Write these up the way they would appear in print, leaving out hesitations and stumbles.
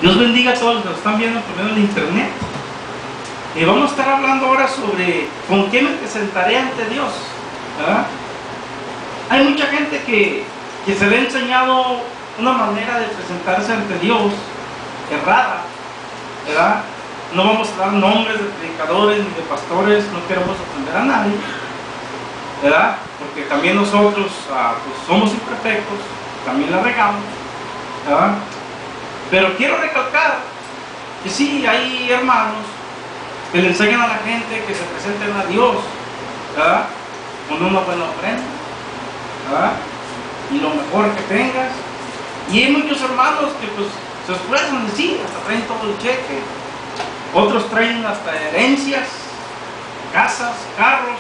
Dios bendiga a todos los que nos están viendo por medio de internet. Vamos a estar hablando ahora sobre con qué me presentaré ante Dios, ¿verdad? Hay mucha gente que se le ha enseñado una manera de presentarse ante Dios errada, ¿verdad? No vamos a dar nombres de predicadores ni de pastores, no queremos ofender a nadie, ¿verdad? Porque también nosotros pues somos imperfectos, también la regamos, ¿verdad? Pero quiero recalcar que sí, hay hermanos que le enseñan a la gente que se presenten a Dios, ¿verdad? Con una buena ofrenda, ¿verdad? Y lo mejor que tengas. Y hay muchos hermanos que pues se esfuerzan y sí, hasta traen todo el cheque. Otros traen hasta herencias, casas, carros.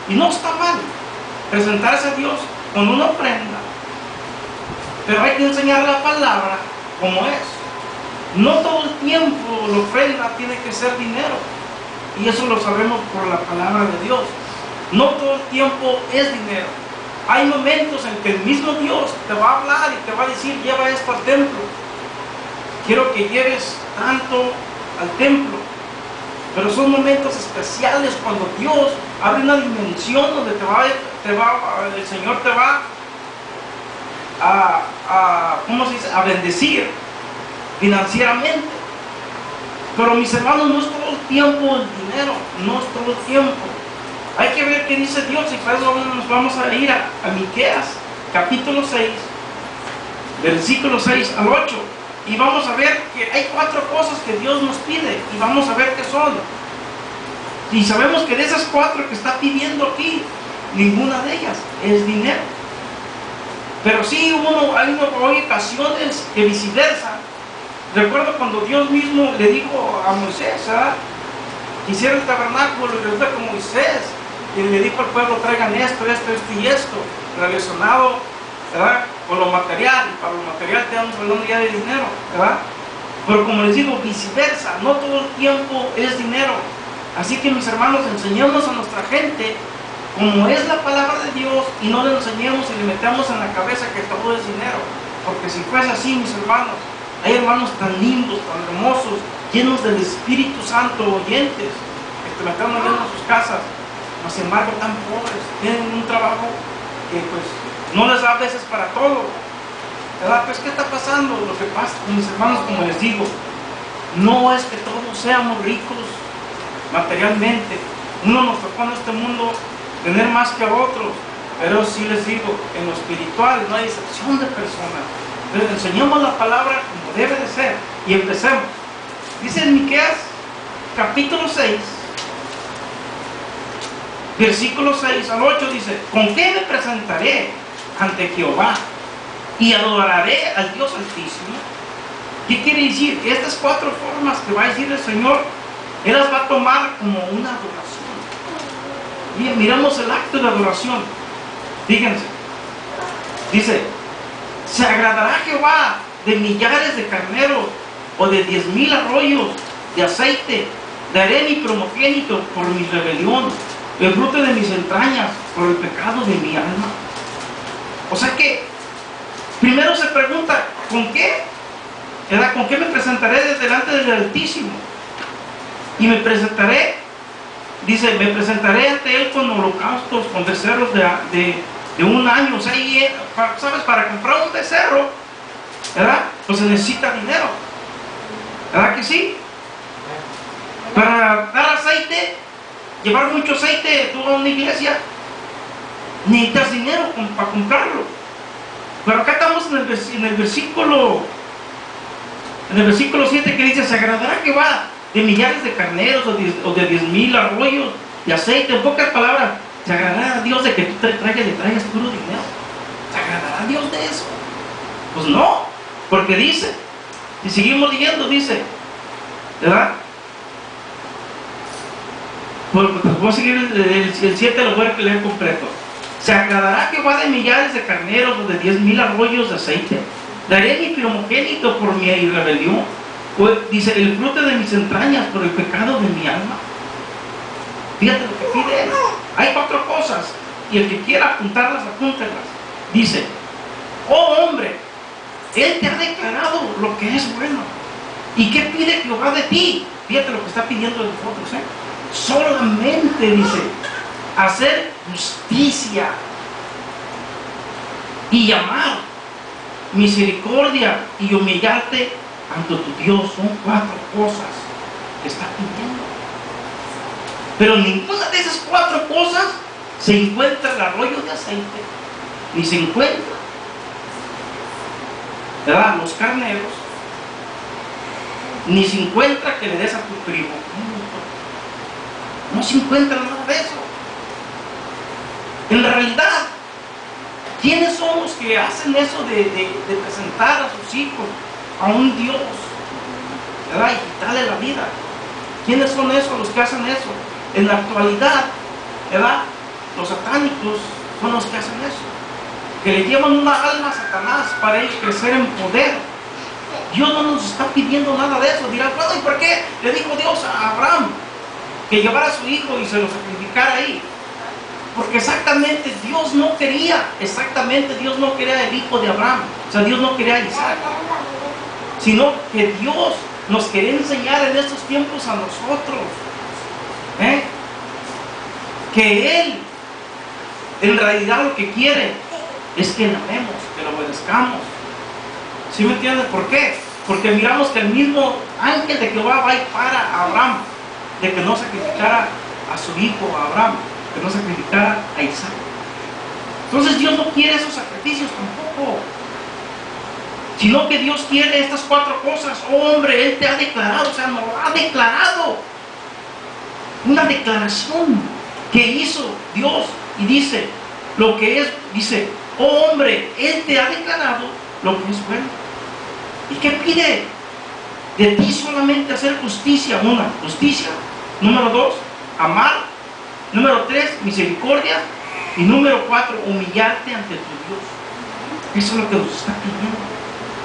Y no está mal presentarse a Dios con una ofrenda, pero hay que enseñar la palabra como es. No todo el tiempo la ofrenda tiene que ser dinero, y eso lo sabemos por la palabra de Dios. No todo el tiempo es dinero. Hay momentos en que el mismo Dios te va a hablar y te va a decir: lleva esto al templo, quiero que lleves tanto al templo. Pero son momentos especiales cuando Dios abre una dimensión donde el Señor te va ¿cómo se dice?, a bendecir financieramente. Pero mis hermanos, no es todo el tiempo el dinero, no es todo el tiempo. Hay que ver qué dice Dios, y para eso nos vamos a ir a Miqueas capítulo 6, versículos 6 al 8, y vamos a ver que hay 4 cosas que Dios nos pide, y vamos a ver qué son. Y sabemos que de esas 4 que está pidiendo aquí, ninguna de ellas es dinero. Pero sí hay ocasiones que viceversa. Recuerdo cuando Dios mismo le dijo a Moisés, que hiciera el tabernáculo, y resulta con Moisés, y le dijo al pueblo: traigan esto, esto, esto y esto, relacionado, ¿verdad?, con lo material. Y para lo material estamos hablando ya de dinero, ¿verdad? Pero como les digo, viceversa, no todo el tiempo es dinero. Así que, mis hermanos, enseñemos a nuestra gente como es la palabra de Dios, y no le enseñemos y le metamos en la cabeza que todo es dinero. Porque si fuese así, mis hermanos, hay hermanos tan lindos, tan hermosos, llenos del Espíritu Santo, oyentes, que se metieron a sus casas, mas sin embargo tan pobres, tienen un trabajo que pues no les da a veces para todo, ¿verdad? Pues ¿qué está pasando? Lo que pasa, mis hermanos, como les digo, no es que todos seamos ricos materialmente. Uno nos tocó en este mundo tener más que a otros, pero sí les digo, en lo espiritual no hay excepción de personas. Entonces enseñemos la palabra como debe de ser, y empecemos. Dice en Miqueas capítulo 6, versículos 6 al 8, dice: ¿con qué me presentaré ante Jehová y adoraré al Dios Altísimo? ¿Qué quiere decir? Que estas 4 formas que va a decir el Señor, Él las va a tomar como una adoración. Bien, miramos el acto de adoración. Fíjense, dice: ¿se agradará Jehová de millares de carneros o de 10,000 arroyos de aceite? Daré mi primogénito por mi rebelión, el fruto de mis entrañas por el pecado de mi alma. O sea que primero se pregunta: ¿con qué? ¿Verdad? ¿Con qué me presentaré delante del Altísimo? Y me presentaré, dice, me presentaré ante Él con holocaustos, con becerros de un año. O sea, ¿sabes? Para comprar un becerro, ¿verdad?, pues se necesita dinero, ¿verdad que sí? Para dar aceite, llevar mucho aceite, tú a una iglesia, necesitas dinero para comprarlo. Pero acá estamos en el versículo 7, que dice: ¿se agradará que va de millares de carneros o de 10,000 arroyos de aceite? En pocas palabras, ¿se agradará a Dios de que tú le traigas puro dinero? ¿Se agradará a Dios de eso? Pues no, porque dice, y seguimos leyendo, dice, ¿verdad? Pues voy a seguir el 7, lo voy a leer completo. ¿Se agradará que va de millares de carneros o de 10,000 arroyos de aceite? Daré mi primogénito por mi rebelión, pues, dice, el fruto de mis entrañas por el pecado de mi alma. Fíjate lo que pide Él. Hay 4 cosas, y el que quiera apuntarlas, apúntenlas. Dice: oh hombre, Él te ha declarado lo que es bueno. ¿Y qué pide Jehová de ti? Fíjate lo que está pidiendo de nosotros, solamente dice, hacer justicia y amar misericordia y humillarte ante tu Dios. Son 4 cosas que está pidiendo. Pero ninguna de esas 4 cosas se encuentra el arroyo de aceite, ni se encuentra, ¿verdad?, los carneros, ni se encuentra que le des a tu primo. No se encuentra nada de eso. En realidad, ¿quiénes son los que hacen eso de presentar a sus hijos a un Dios, ¿verdad?, y quitarle la vida? ¿Quiénes son esos los que hacen eso? En la actualidad, ¿verdad?, los satánicos son los que hacen eso, que le llevan una alma a Satanás para ellos crecer en poder. Dios no nos está pidiendo nada de eso. Dirán, bueno, ¿y por qué le dijo Dios a Abraham que llevara a su hijo y se lo sacrificara ahí? Porque exactamente Dios no quería el hijo de Abraham. O sea, Dios no quería a Isaac, sino que Dios nos quería enseñar en estos tiempos a nosotros, que Él en realidad lo que quiere es que le amemos, que lo obedezcamos. ¿Sí me entienden? ¿Por qué? Porque miramos que el mismo ángel de Jehová va y para a Abraham de que no sacrificara a su hijo a Abraham, que no sacrificara a Isaac. Entonces Dios no quiere esos sacrificios tampoco, sino que Dios quiere estas 4 cosas. Oh, hombre, Él te ha declarado, o sea, nos ha declarado, una declaración que hizo Dios, y dice lo que es, dice, oh hombre, Él te ha declarado lo que es bueno. ¿Y qué pide? De ti solamente hacer justicia. 1, justicia. Número 2, amar. Número 3, misericordia. Y número 4, humillarte ante tu Dios. Eso es lo que nos está pidiendo.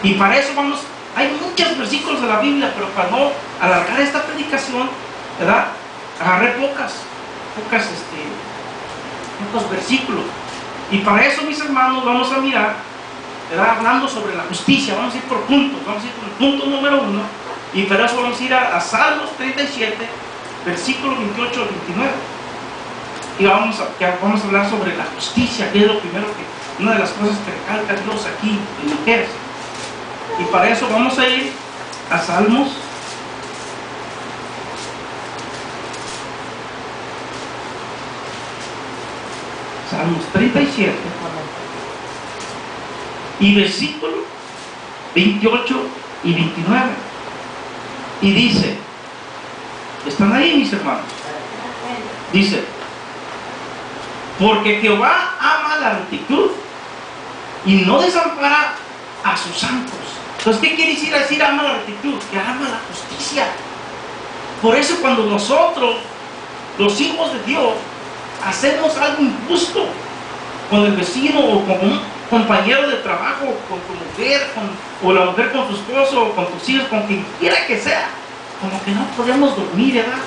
Y para eso vamos, hay muchos versículos de la Biblia, pero para no alargar esta predicación, ¿verdad?, agarré pocos versículos. Y para eso, mis hermanos, vamos a mirar, ¿verdad?, hablando sobre la justicia. Vamos a ir por puntos. Vamos a ir por el punto número 1. Y para eso vamos a ir a Salmos 37, versículos 28 al 29. Y vamos a hablar sobre la justicia, que es lo primero una de las cosas que recalca Dios aquí en Miqueas. Y para eso vamos a ir a Salmos 37 y versículos 28 y 29. Y dice, ¿están ahí, mis hermanos? Dice, porque Jehová ama la rectitud y no desampara a sus santos. Entonces, ¿qué quiere decir ama la rectitud? Que ama la justicia. Por eso cuando nosotros, los hijos de Dios, hacemos algo injusto con el vecino o con un compañero de trabajo, con tu mujer, o la mujer con tu esposo, o con tus hijos, con quien quiera que sea, como que no podemos dormir, ¿verdad?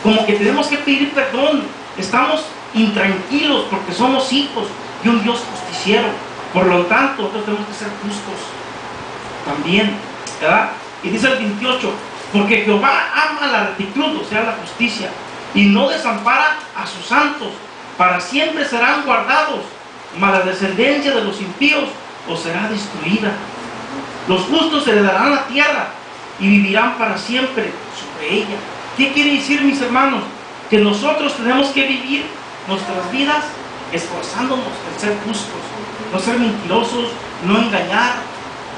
Como que tenemos que pedir perdón. Estamos intranquilos porque somos hijos de un Dios justiciero. Por lo tanto, nosotros tenemos que ser justos también, ¿verdad? Y dice el 28, porque Jehová ama la rectitud, o sea, la justicia, y no desampara a sus santos. Para siempre serán guardados, mas la descendencia de los impíos os será destruida. Los justos heredarán la tierra y vivirán para siempre sobre ella. ¿Qué quiere decir, mis hermanos? Que nosotros tenemos que vivir nuestras vidas esforzándonos en ser justos, no ser mentirosos, no engañar,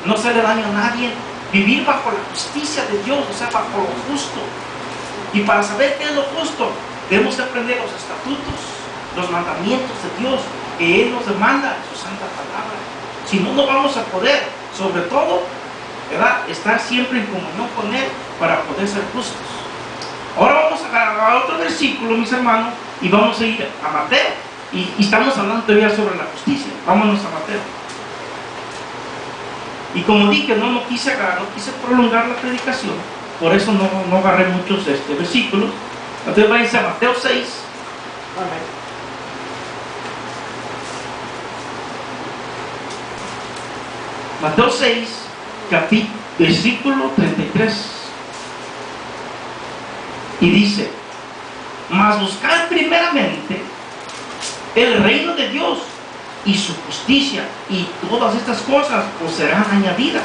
no hacerle daño a nadie, vivir bajo la justicia de Dios, o sea, bajo lo justo. Y para saber qué es lo justo, debemos aprender los estatutos, los mandamientos de Dios que Él nos demanda en su santa palabra. Si no, no vamos a poder, sobre todo, ¿verdad?, estar siempre en comunión con Él para poder ser justos. Ahora vamos a otro versículo, mis hermanos, y vamos a ir a Mateo. Y estamos hablando todavía sobre la justicia. Vámonos a Mateo. Y como dije, no quise prolongar la predicación, por eso no agarré muchos versículos. Entonces váyanse a Mateo 6. Amén. Mateo 6, versículo 33 Y dice: mas buscad primeramente el reino de Dios y su justicia, y todas estas cosas os serán añadidas.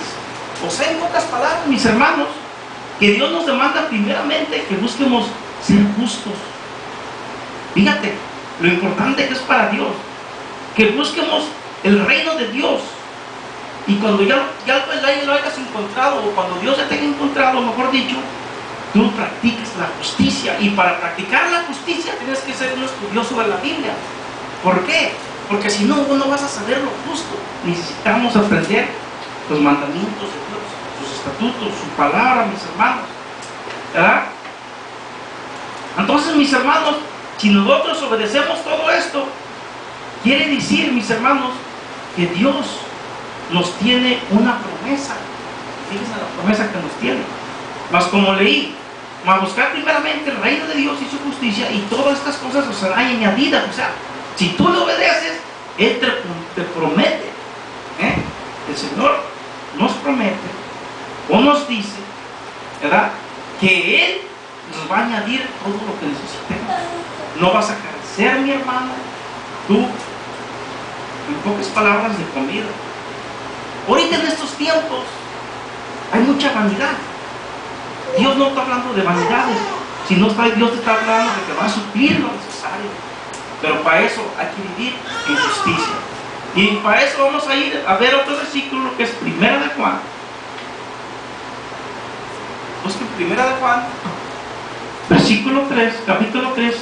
O sea, en pocas palabras, mis hermanos, que Dios nos demanda primeramente que busquemos ser justos. Fíjate lo importante que es para Dios, que busquemos el reino de Dios. Y cuando ya lo hayas encontrado, o cuando Dios ya te haya encontrado, mejor dicho, tú practicas la justicia. Y para practicar la justicia tienes que ser un estudioso de la Biblia. ¿Por qué? Porque si no, no vas a saber lo justo. Necesitamos aprender los mandamientos de Dios, sus estatutos, su palabra, mis hermanos, ¿verdad? Entonces, mis hermanos, si nosotros obedecemos todo esto, quiere decir, mis hermanos, que Dios nos tiene una promesa. Fíjense la promesa que nos tiene. Mas como leí, mas buscar primeramente el reino de Dios y su justicia, y todas estas cosas os serán añadidas. O sea, si tú le obedeces, Él te promete. El Señor nos promete o nos dice, ¿verdad?, que Él nos va a añadir todo lo que necesitemos. No vas a carecer, mi hermano, tú, en pocas palabras, de comida. Ahorita en estos tiempos hay mucha vanidad. Dios no está hablando de vanidades, sino Dios te está hablando de que va a suplir lo necesario. Pero para eso hay que vivir en justicia. Y para eso vamos a ir a ver otro versículo, que es Primera de Juan. Busquen Primera de Juan, versículo 3, capítulo 3.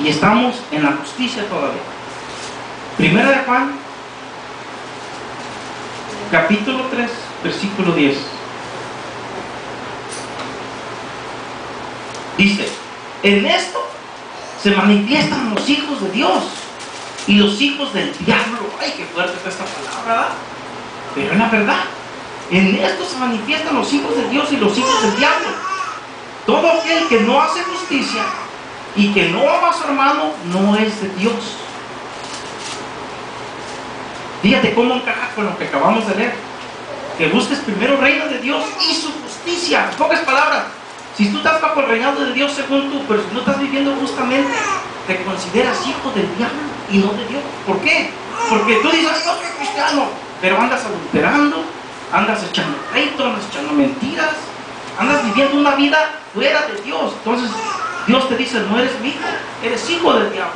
Y estamos en la justicia todavía. Primera de Juan, capítulo 3, versículo 10. Dice: en esto se manifiestan los hijos de Dios y los hijos del diablo. Ay, qué fuerte está esta palabra, ¿verdad? Pero es la verdad. En esto se manifiestan los hijos de Dios y los hijos del diablo. Todo aquel que no hace justicia y que no ama a su hermano no es de Dios. Fíjate cómo encaja con lo que acabamos de leer. Que busques primero el reino de Dios y su justicia. En pocas palabras, si tú estás bajo el reinado de Dios según tú, pero si no estás viviendo justamente, te consideras hijo del diablo y no de Dios. ¿Por qué? Porque tú dices: yo soy cristiano, pero andas adulterando, andas echando pleito, andas echando mentiras, andas viviendo una vida fuera de Dios. Entonces Dios te dice: no eres mi hijo, eres hijo del diablo.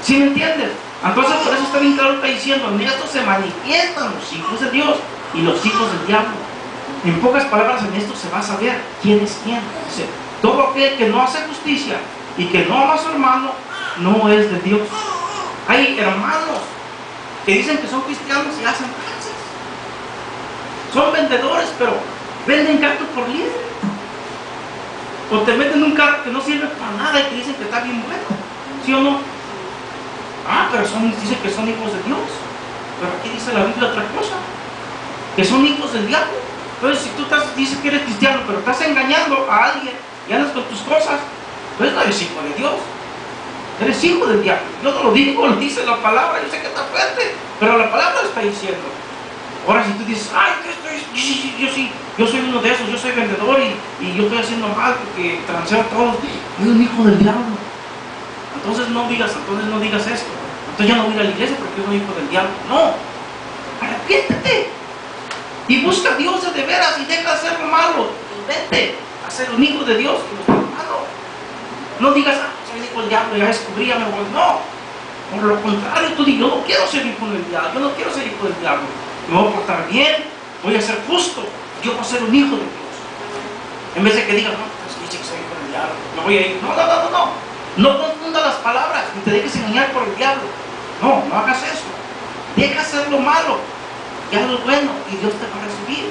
¿Sí me entiendes? Entonces por eso está bien claro, está diciendo: en esto se manifiestan los hijos de Dios y los hijos del diablo. En pocas palabras, en esto se va a saber quién es quién. Dice: todo aquel que no hace justicia y que no ama a su hermano no es de Dios. Hay hermanos que dicen que son cristianos y hacen taxis. Son vendedores, pero venden carro por libre. O te meten un carro que no sirve para nada y te dicen que está bien bueno. ¿Sí o no? Ah, pero dicen que son hijos de Dios. Pero aquí dice la Biblia otra cosa, que son hijos del diablo. Entonces, si tú dices que eres cristiano, pero estás engañando a alguien y andas con tus cosas, pues no eres hijo de Dios, eres hijo del diablo. Yo no lo digo, lo dice la palabra. Yo sé que está fuerte, pero la palabra lo está diciendo. Ahora, si tú dices: ay, yo soy uno de esos, yo soy vendedor y yo estoy haciendo mal porque transeo a todos, yo soy un hijo del diablo. Entonces no digas esto. Entonces ya no voy a ir a la iglesia porque yo soy hijo del diablo. No, arrepiéntete y busca a Dios de veras y deja de hacer lo malo y vete a ser un hijo de Dios y no es malo. No digas: soy hijo del diablo, ya descubrí, ya me voy. No, por lo contrario, tú dices: yo no quiero ser hijo del diablo, yo no quiero ser hijo del diablo. Me voy a portar bien, voy a ser justo, yo voy a ser un hijo de Dios. En vez de que digas: no, pues dice que soy hijo del diablo, me voy a ir. No. No confundas las palabras ni te dejes engañar por el diablo. No hagas eso. Deja hacer lo malo y haz lo bueno y Dios te va a recibir,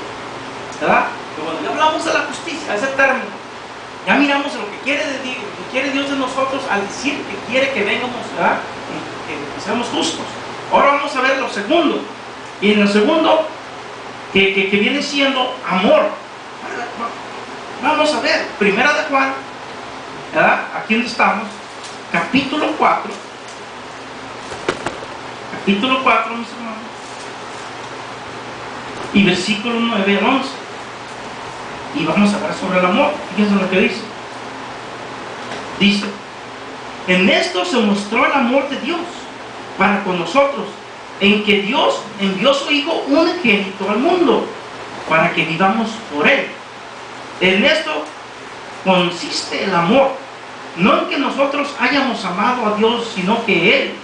¿verdad? Pero cuando ya hablamos de la justicia, ese término, ya miramos lo que quiere Dios de nosotros al decir que quiere que vengamos, ¿verdad?, que seamos justos. Ahora vamos a ver lo segundo. Y en lo segundo, que viene siendo amor. Vamos a ver, Primera de Juan, ¿verdad? Aquí donde estamos, capítulo 4, mis hermanos, y versículo 9 al 11. Y vamos a hablar sobre el amor. Fíjense lo que dice. Dice, en esto se mostró el amor de Dios para con nosotros, en que Dios envió a su Hijo unigénito al mundo, para que vivamos por Él. En esto consiste el amor, no en que nosotros hayamos amado a Dios, sino que Él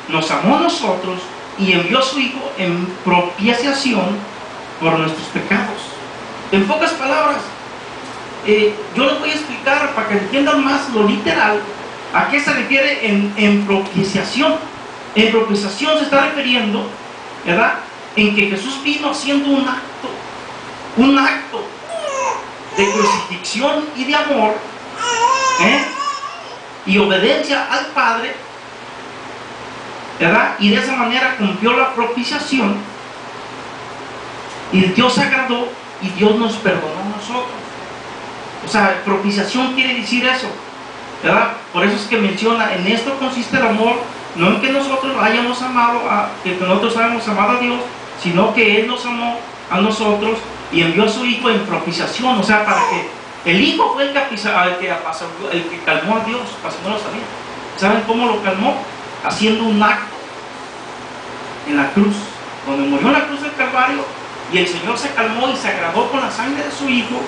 nos amó a nosotros y envió a su Hijo en propiciación por nuestros pecados. En pocas palabras, yo les voy a explicar para que entiendan más lo literal, a qué se refiere en propiciación. En propiciación se está refiriendo, ¿verdad?, en que Jesús vino haciendo un acto de crucifixión y de amor, y obediencia al Padre, ¿verdad? Y de esa manera cumplió la propiciación, y Dios se agradó y Dios nos perdonó a nosotros. O sea, propiciación quiere decir eso, ¿verdad? Por eso es que menciona, en esto consiste el amor, no en que nosotros hayamos amado que nosotros hayamos amado a Dios, sino que Él nos amó a nosotros y envió a su Hijo en propiciación. O sea, para que el Hijo fue el que calmó a Dios, para si no lo sabían. ¿Saben cómo lo calmó? Haciendo un acto en la cruz, donde murió en la cruz del Calvario, y el Señor se calmó y se agradó con la sangre de su Hijo,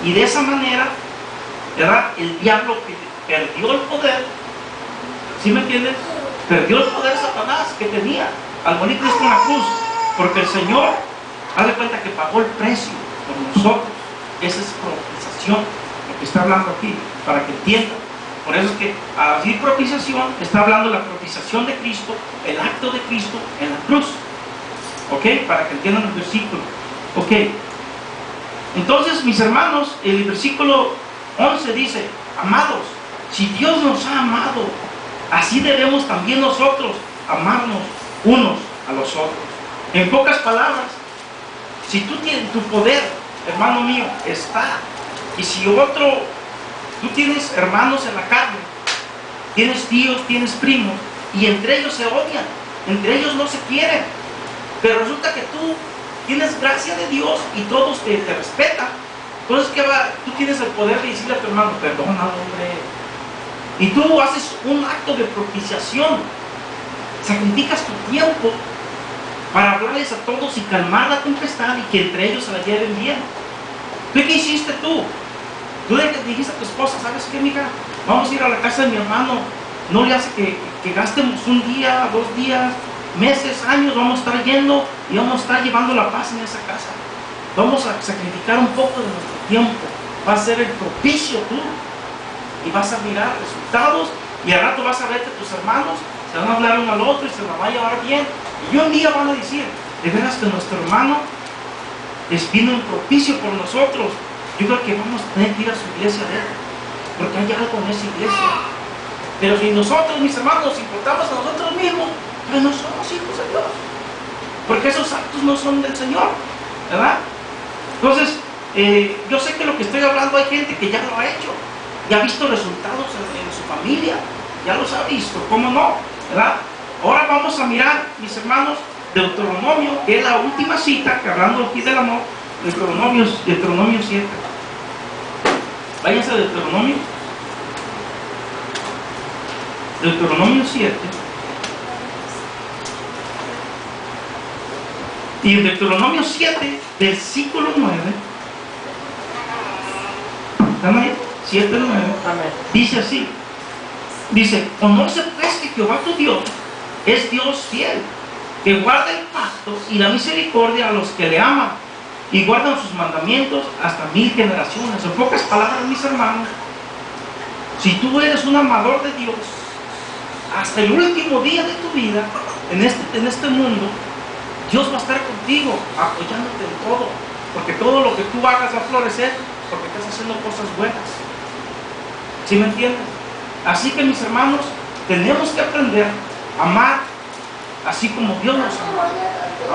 y de esa manera, ¿verdad?, el diablo perdió el poder. ¿Sí me entiendes? Perdió el poder Satanás que tenía al morir Cristo en la cruz, porque el Señor, haz de cuenta que pagó el precio por nosotros. Esa es propiciación, lo que está hablando aquí, para que entiendan. Por eso es que al decir propiciación, está hablando de la propiciación de Cristo, el acto de Cristo en la cruz. ¿Ok? Para que entiendan el versículo. ¿Ok? Entonces, mis hermanos, el versículo 11 dice, amados, si Dios nos ha amado, así debemos también nosotros amarnos unos a los otros. En pocas palabras, si tú tienes tu poder, hermano mío, está, y si tú tienes hermanos en la carne, tienes tíos, tienes primos, y entre ellos se odian, entre ellos no se quieren, pero resulta que tú tienes gracia de Dios y todos te respetan. Entonces, ¿qué va? Tú tienes el poder de decirle a tu hermano, perdona, hombre. Y tú haces un acto de propiciación, sacrificas tu tiempo para hablarles a todos y calmar la tempestad y que entre ellos se la lleven bien. ¿Tú qué hiciste tú? Tú le dijiste a tu esposa, ¿sabes qué, mija? Vamos a ir a la casa de mi hermano. No le hace que gastemos un día, 2 días, meses, años, vamos a estar yendo y vamos a estar llevando la paz en esa casa. Vamos a sacrificar un poco de nuestro tiempo. Va a ser el propicio tú. Y vas a mirar resultados, y al rato vas a ver que tus hermanos se van a hablar uno al otro y se la va a llevar bien. Y un día van a decir, de veras que nuestro hermano vino en propicio por nosotros. Yo creo que vamos a tener que ir a su iglesia de él, porque hay algo en esa iglesia. Pero si nosotros, mis hermanos, nos importamos a nosotros mismos, pues no somos hijos de Dios, porque esos actos no son del Señor, ¿verdad? Entonces, yo sé que lo que estoy hablando hay gente que ya lo ha hecho, ya ha visto resultados en su familia, ya los ha visto, ¿cómo no? ¿Verdad? Ahora vamos a mirar, mis hermanos, Deuteronomio, que es la última cita, que hablando aquí del amor, Deuteronomio 7. Váyanse a Deuteronomio 7. Y en Deuteronomio 7, versículo 9, ¿están ahí? 7:9, dice así, dice, conoce pues que Jehová tu Dios es Dios fiel, que guarda el pacto y la misericordia a los que le aman y guardan sus mandamientos hasta 1000 generaciones. En pocas palabras, mis hermanos, si tú eres un amador de Dios, hasta el último día de tu vida en este mundo, Dios va a estar contigo, apoyándote en todo, porque todo lo que tú hagas va a florecer, porque estás haciendo cosas buenas. ¿Sí me entiendes? Así que, mis hermanos, tenemos que aprender a amar así como Dios nos ama.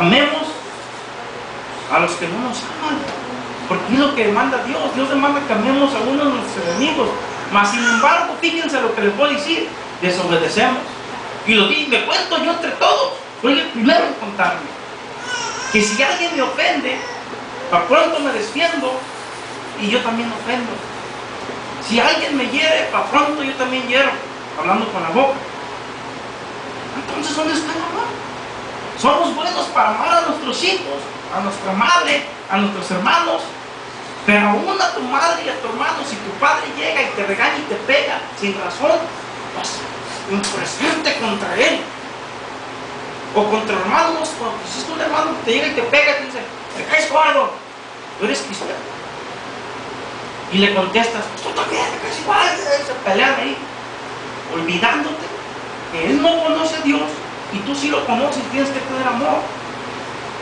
Amemos a los que no nos aman, porque es lo que demanda Dios. Dios demanda que amemos a uno de nuestros enemigos. Mas, sin embargo, fíjense lo que les voy a decir: desobedecemos. Y lo digo, me cuento yo entre todos. Soy el primero en contarme que si alguien me ofende, para pronto me defiendo y yo también ofendo. Si alguien me hiere, para pronto yo también hiero, hablando con la boca. Entonces, ¿dónde está el amor? Somos buenos para amar a nuestros hijos, a nuestra madre, a nuestros hermanos, pero aún a tu madre y a tu hermano, si tu padre llega y te regaña y te pega sin razón, pues presente contra él. O contra hermanos, si es un hermano que te llega y te pega y te dice, te caes gordo, tú eres cristiano. Y le contestas, tú también te caes igual, y se pelean ahí, olvidándote que él no conoce a Dios y tú sí lo conoces y tienes que tener amor.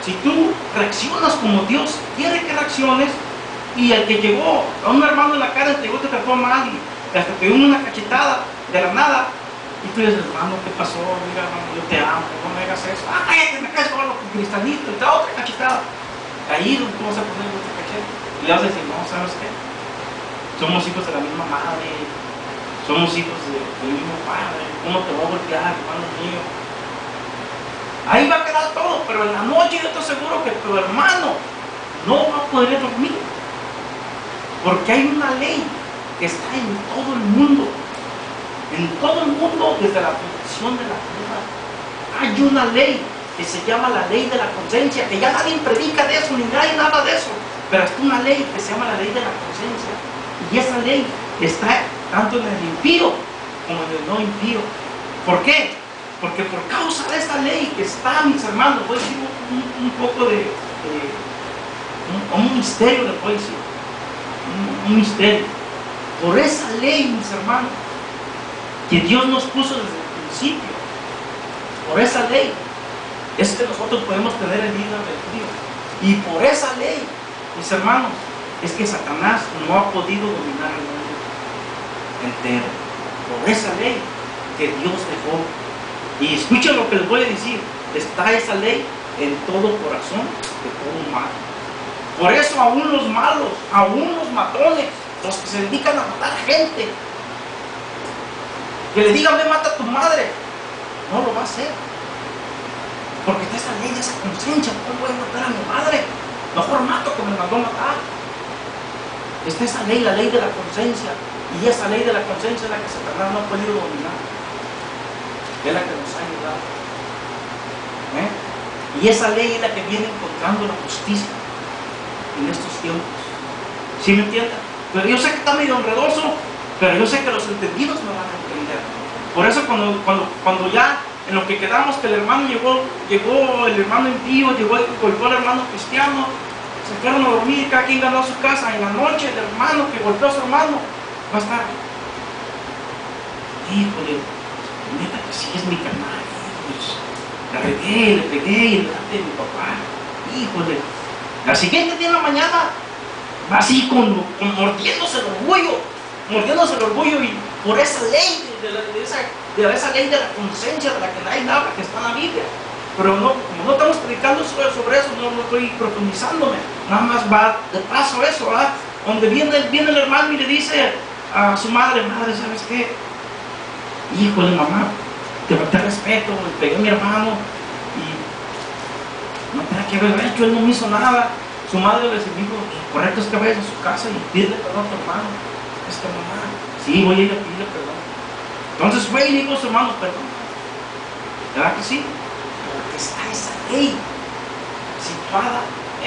Si tú reaccionas como Dios quiere que reacciones, y el que llegó a un hermano en la cara, te llegó, te trató mal y hasta te dio una cachetada de la nada, y tú dices, hermano, ¿qué pasó? Mira, hermano, yo te amo, no me hagas eso. Ah, cállate, me caes con el cristalito, y te da otra cachetada. Ahí tú vas a poner otra cacheta y le vas a decir, no, ¿sabes qué? Somos hijos de la misma madre, somos hijos del mismo padre, ¿cómo te va a golpear, hermano mío? Ahí va a quedar todo, pero en la noche yo te aseguro que tu hermano no va a poder dormir, porque hay una ley que está en todo el mundo, desde la fundación de la tierra. Hay una ley que se llama la ley de la conciencia, que ya nadie predica de eso, ni hay nada de eso, pero es una ley que se llama la ley de la conciencia, y esa ley está tanto en el impío como en el no impío. ¿Por qué? Porque por causa de esta ley que está, mis hermanos, voy a decir un poco de un misterio, les voy a decir, un misterio. Por esa ley, mis hermanos, que Dios nos puso desde el principio, por esa ley es que nosotros podemos tener el libre albedrío. Y por esa ley, mis hermanos, es que Satanás no ha podido dominar el mundo entero. Por esa ley que Dios dejó. Y escuchen lo que les voy a decir, está esa ley en todo corazón de todo humano. Por eso aún los malos, aún los matones, los que se dedican a matar gente, que le digan, ve, mata a tu madre, no lo va a hacer, porque está esa ley de esa conciencia. ¿Cómo voy a matar a mi madre? Mejor mato que me mandó matar. Está esa ley, la ley de la conciencia, y esa ley de la conciencia es la que Satanás no ha podido dominar, es la que nos ha ayudado. Y esa ley es la que viene encontrando la justicia en estos tiempos. ¿Sí me entienden? Pero yo sé que está medio enredoso, pero yo sé que los entendidos me van a entender. Por eso cuando ya en lo que quedamos, que el hermano llegó el hermano impío, llegó y golpeó al hermano cristiano, se fueron a dormir y cada quien ganó a su casa. En la noche el hermano que golpeó a su hermano va a estar, híjole, neta que sí es mi carnal, pues, la regué, le pegué y delante de mi papá, híjole. La siguiente día en la mañana va así mordiéndose el orgullo, y por esa ley de esa ley de la conciencia de la que nadie habla, que está en la Biblia. Pero no, como no estamos predicando sobre eso, no estoy profundizándome, nada más va de paso eso, ¿verdad? Donde viene el hermano y le dice a su madre, ¿sabes qué? Híjole, mamá, te respeto, le pegué a mi hermano y no tenía que haber hecho, él no me hizo nada. Su madre le dijo, lo correcto es que vayas a su casa y pídele perdón a tu hermano. Mamá, sí, voy a ir a pedirle perdón. Entonces fue y le dijo a su hermano, perdón. ¿Verdad que sí? Porque está esa ley situada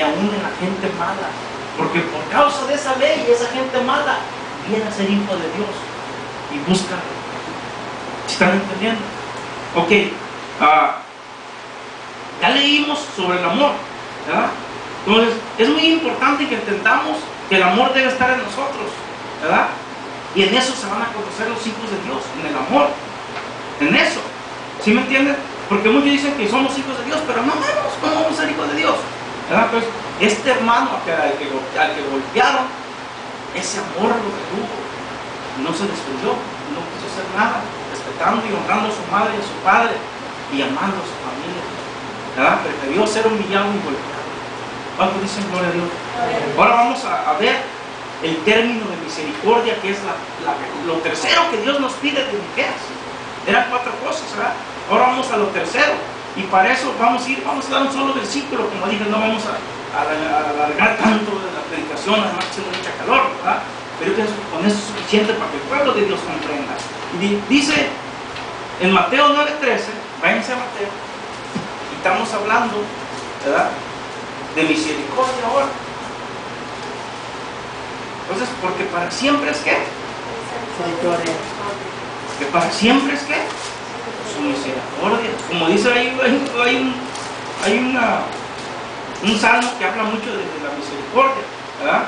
aún en la gente mala. Porque por causa de esa ley, esa gente mala viene a ser hijo de Dios y busca. ¿Están entendiendo? Ok, ya leímos sobre el amor, ¿verdad? Entonces, es muy importante que entendamos que el amor debe estar en nosotros, ¿verdad? Y en eso se van a conocer los hijos de Dios, en el amor, en eso. ¿Sí me entienden? Porque muchos dicen que somos hijos de Dios, pero no vemos cómo vamos a ser hijos de Dios, ¿verdad? Pues este hermano al que golpearon, ese amor lo retuvo, no se desprendió, no quiso hacer nada, respetando y honrando a su madre y a su padre y amando a su familia, ¿verdad? Prefirió ser humillado y golpeado. ¿Cuántos dicen gloria a Dios? Ahora vamos a ver el término de misericordia, que es lo tercero que Dios nos pide de Miqueas. Eran 4 cosas, ¿verdad? Ahora vamos a lo tercero, y para eso vamos a dar un solo versículo. Como dije, no vamos a alargar tanto de la predicación, además haciendo mucha calor. con eso es suficiente para que el pueblo de Dios comprenda. Y dice en Mateo 9:13, váyanse a Mateo, y estamos hablando, ¿verdad?, de misericordia ahora. Entonces, porque para siempre es ¿qué? Que para siempre es ¿qué? Su misericordia. Como dice ahí, hay un salmo que habla mucho de la misericordia, ¿verdad?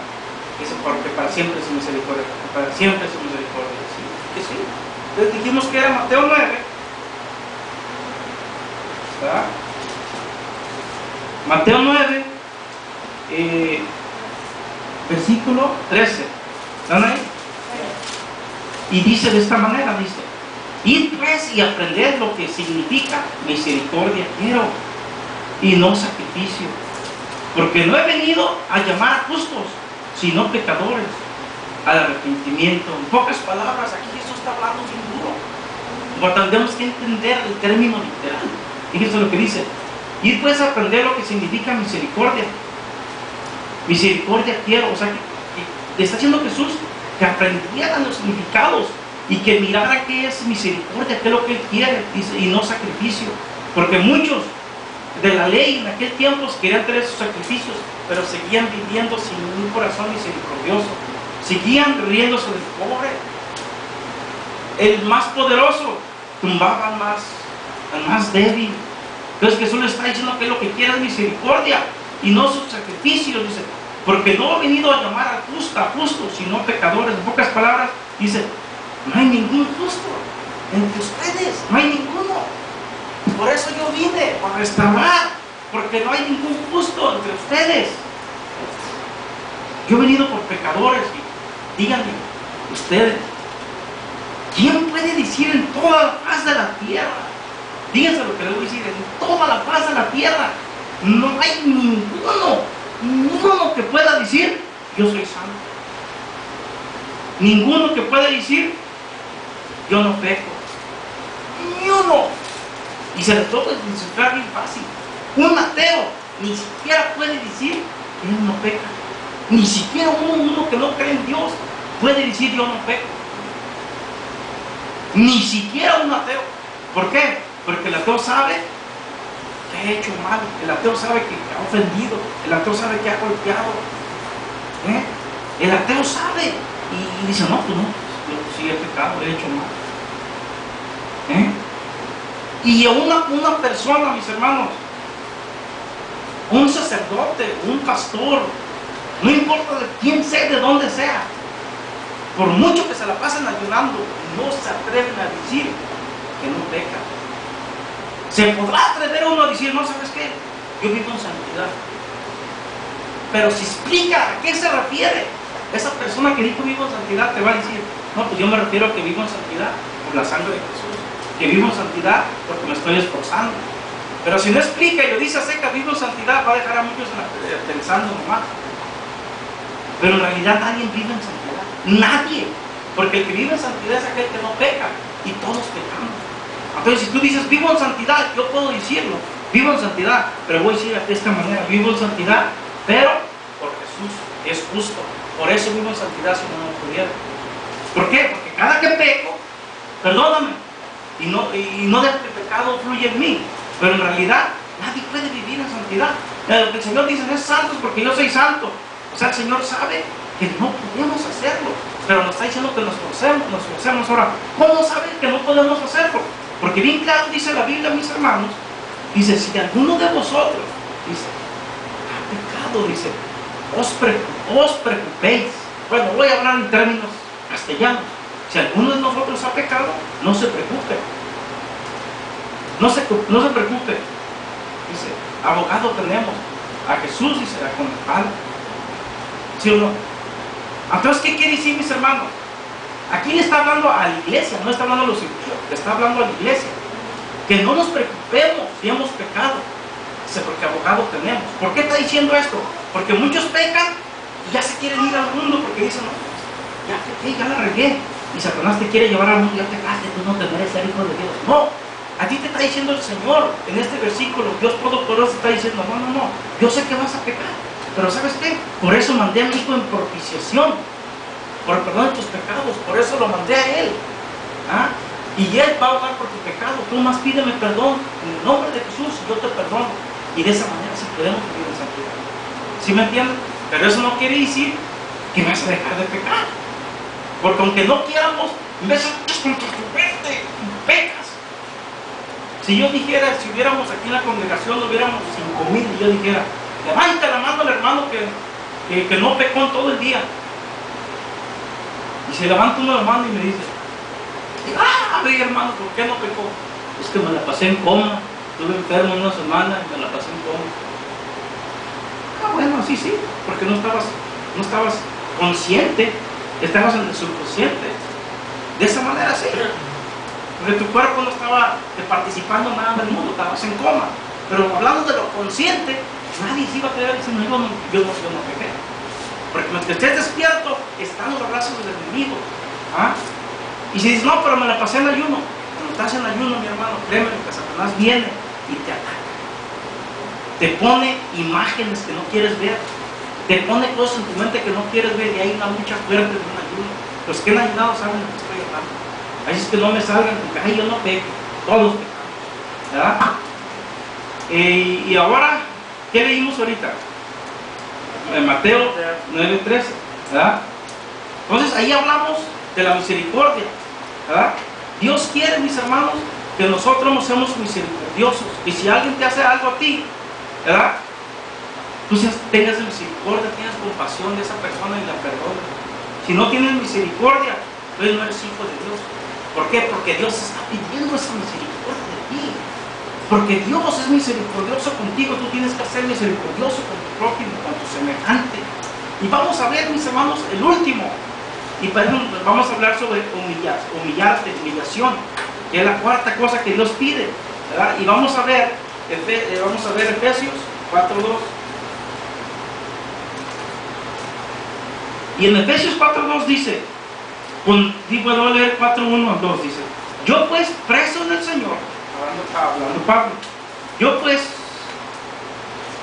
Dice, porque para siempre es su misericordia, porque para siempre es su misericordia. ¿Sí? Que sí. Entonces dijimos que era Mateo 9, ¿verdad? Mateo 9, versículo 13. ¿Están ahí? Y dice de esta manera, dice: id pues y aprended lo que significa misericordia quiero, y no sacrificio, porque no he venido a llamar a justos, sino pecadores al arrepentimiento. En pocas palabras, aquí Jesús está hablando bien duro. Pero tenemos que entender el término literal. Fíjense lo que dice: id pues a aprender lo que significa misericordia. Misericordia quiero. O sea, que está diciendo Jesús que aprendieran los significados y que mirara qué es misericordia, qué es lo que Él quiere, y no sacrificio. Porque muchos de la ley en aquel tiempo querían tener sus sacrificios, pero seguían viviendo sin un corazón misericordioso, seguían riéndose del pobre. El más poderoso tumbaba al más débil. Entonces Jesús le está diciendo que lo que quiere es misericordia y no sus sacrificios. Dice, porque no ha venido a llamar a justos, sino pecadores. En pocas palabras, dice, no hay ningún justo entre ustedes, no hay ninguno. Por eso yo vine, para restaurar, porque no hay ningún justo entre ustedes. Yo he venido por pecadores. Y díganme, ustedes, ¿quién puede decir en toda la faz de la tierra? Díganse lo que les voy a decir, en toda la faz de la tierra no hay ninguno que pueda decir, yo soy santo. Ninguno que pueda decir, yo no peco. Ni uno. Y se les puede descifrar bien fácil. Un ateo ni siquiera puede decir que él no peca. Ni siquiera uno que no cree en Dios puede decir yo no peco. Ni siquiera un ateo. ¿Por qué? Porque el ateo sabe que ha hecho mal. El ateo sabe que ha ofendido. El ateo sabe que ha golpeado. El ateo sabe y dice, no, pues no, yo sí he pecado, he hecho mal. Y a una persona, mis hermanos, un sacerdote, un pastor, no importa de quién sea, de dónde sea, por mucho que se la pasen ayunando, no se atreven a decir que no peca. Se podrá atrever uno a decir, no, ¿sabes qué? Yo vivo en santidad. Pero si explica a qué se refiere, esa persona que dijo vivo en santidad te va a decir, no, pues yo me refiero a que vivo en santidad por la sangre de Jesús, que vivo en santidad porque me estoy esforzando. Pero si no explica y lo dice a seca, vivo en santidad, va a dejar a muchos pensando nomás. Pero en realidad nadie vive en santidad, nadie, porque el que vive en santidad es aquel que no peca, y todos pecamos. Entonces si tú dices vivo en santidad, yo puedo decirlo, vivo en santidad, pero voy a decir de esta manera, vivo en santidad, pero por Jesús, es justo. Por eso vivo en santidad si no lo pudiera. ¿Por qué? Porque cada que peco, perdóname, y no dejo que el pecado fluya en mí, pero en realidad nadie puede vivir en santidad. El Señor dice, no es santo porque yo soy santo. O sea, el Señor sabe que no podemos hacerlo, pero nos está diciendo que nos forcemos. Ahora, ¿cómo sabe que no podemos hacerlo? Porque bien claro dice la Biblia, mis hermanos, dice, si alguno de vosotros, dice, ha pecado, dice, os preocupéis. Bueno, voy a hablar en términos castellanos. Si alguno de nosotros ha pecado, no se preocupe. No se preocupe. Dice, abogado tenemos a Jesús, dice, con el Padre. ¿Sí o no? Entonces, ¿qué quiere decir, mis hermanos? Aquí le está hablando a la iglesia, no está hablando a los impíos, le está hablando a la iglesia. Que no nos preocupemos si hemos pecado. Dice, porque abogado tenemos. ¿Por qué está diciendo esto? Porque muchos pecan y ya se quieren ir al mundo porque dicen, no, ya pequé, ya la regué. Y Satanás te quiere llevar al mundo, ya pecaste, tú no te mereces ser hijo de Dios. No, a ti te está diciendo el Señor en este versículo, Dios Todopoderoso está diciendo, no, yo sé que vas a pecar, pero ¿sabes qué? Por eso mandé a mi hijo en propiciación. por el perdón de tus pecados. Por eso lo mandé a Él. ¿Ah? Y Él va a orar por tu pecado. Tú más pídeme perdón en el nombre de Jesús y yo te perdono. Y de esa manera sí podemos vivir en santidad. ¿Sí me entienden? Pero eso no quiere decir que vas a dejar de pecar. Porque aunque no quieramos, besas contra tu mente y pecas. Si yo dijera, si hubiéramos aquí en la congregación, hubiéramos 5,000 y yo dijera, levanta la mano al hermano que no pecó en todo el día. Y se levanta uno la mano y me dice, a ver hermano, ¿por qué no pecó? Es que me la pasé en coma, estuve enfermo una semana y me la pasé en coma. Bueno, sí, porque no estabas consciente, estabas en el subconsciente. De esa manera sí. Porque tu cuerpo no estaba participando nada del mundo, estabas en coma. Pero hablando de lo consciente, nadie se iba a creer diciendo, yo no pequé. Porque mientras estés despierto, están los brazos del enemigo. ¿Ah? Y si dices, no, pero me la pasé en ayuno. Cuando estás en ayuno, mi hermano, créeme que Satanás viene y te ataca. Te pone imágenes que no quieres ver. Te pone cosas en tu mente que no quieres ver. Y hay una lucha fuerte de un ayuno. Los que han ayunado saben de qué estoy hablando. Así es que no me salgan porque ay, yo no peco. Todos pecamos. ¿Verdad? Y ahora, ¿qué leímos ahorita? En Mateo 9:13. ¿Verdad? Entonces ahí hablamos de la misericordia. ¿Verdad? Dios quiere, mis hermanos, que nosotros nos seamos misericordiosos. Y si alguien te hace algo a ti, ¿verdad? Tú tengas misericordia, tienes compasión de esa persona y la perdonas. Si no tienes misericordia, entonces no eres hijo de Dios. ¿Por qué? Porque Dios está pidiendo esa misericordia de ti. Porque Dios es misericordioso contigo, tú tienes que ser misericordioso con tu prójimo, con tu semejante. Y vamos a ver, mis hermanos, el último. Y vamos a hablar sobre humillación, que es la cuarta cosa que Dios pide, ¿verdad? Y vamos a ver Efesios 4:2. Y en Efesios 4:2 dice, puedo leer 4:1 al 2, dice, yo pues preso en el Señor, hablando Pablo, yo pues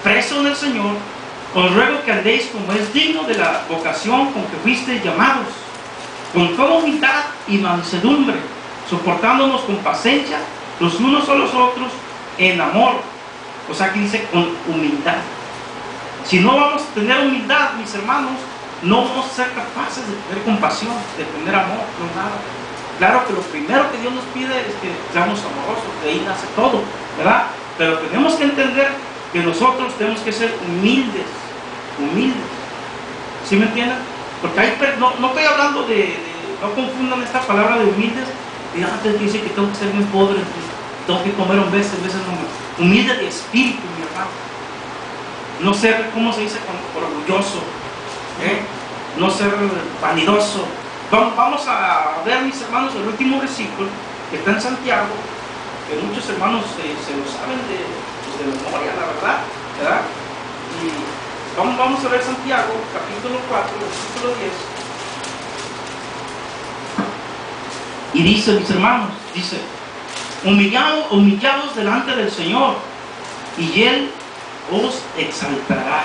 preso en el Señor, os ruego que andéis como es digno de la vocación con que fuisteis llamados, con toda humildad y mansedumbre, soportándonos con paciencia los unos a los otros en amor. O sea que dice con humildad. Si no vamos a tener humildad, mis hermanos, no vamos a ser capaces de tener compasión, de tener amor, no nada. Claro que lo primero que Dios nos pide es que seamos amorosos, de ahí nace todo, ¿verdad? Pero tenemos que entender que nosotros tenemos que ser humildes. ¿Sí me entienden? Porque no estoy hablando no confundan esta palabra de humildes y antes dice que tengo que ser muy pobre, tengo que comer veces no. Humilde de espíritu, mi hermano. No ser, ¿cómo se dice? Orgulloso, no ser vanidoso. Vamos a ver, mis hermanos, el último versículo que está en Santiago, que muchos hermanos se lo saben de memoria, la verdad. Y vamos a ver Santiago, capítulo 4, versículo 10. Y dice, mis hermanos, dice, humillados delante del Señor, y Él os exaltará.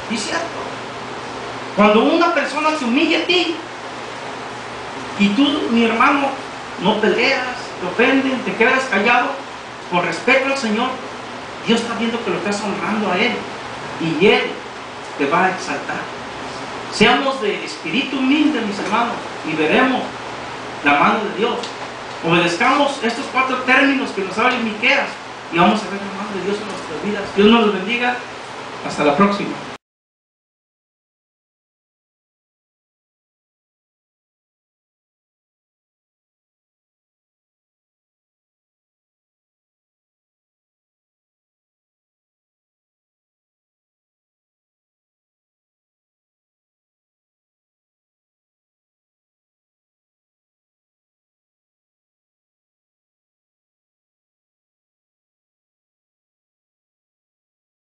¿Y cierto? Cuando una persona se humilla a ti, y tú, mi hermano, no peleas, te ofenden, te quedas callado, por respeto al Señor, Dios está viendo que lo estás honrando a Él, y Él te va a exaltar. Seamos de espíritu humilde, mis hermanos, y veremos la mano de Dios. Obedezcamos estos 4 términos que nos habla en Miqueas y vamos a ver la mano de Dios en nuestras vidas. Dios nos los bendiga. Hasta la próxima.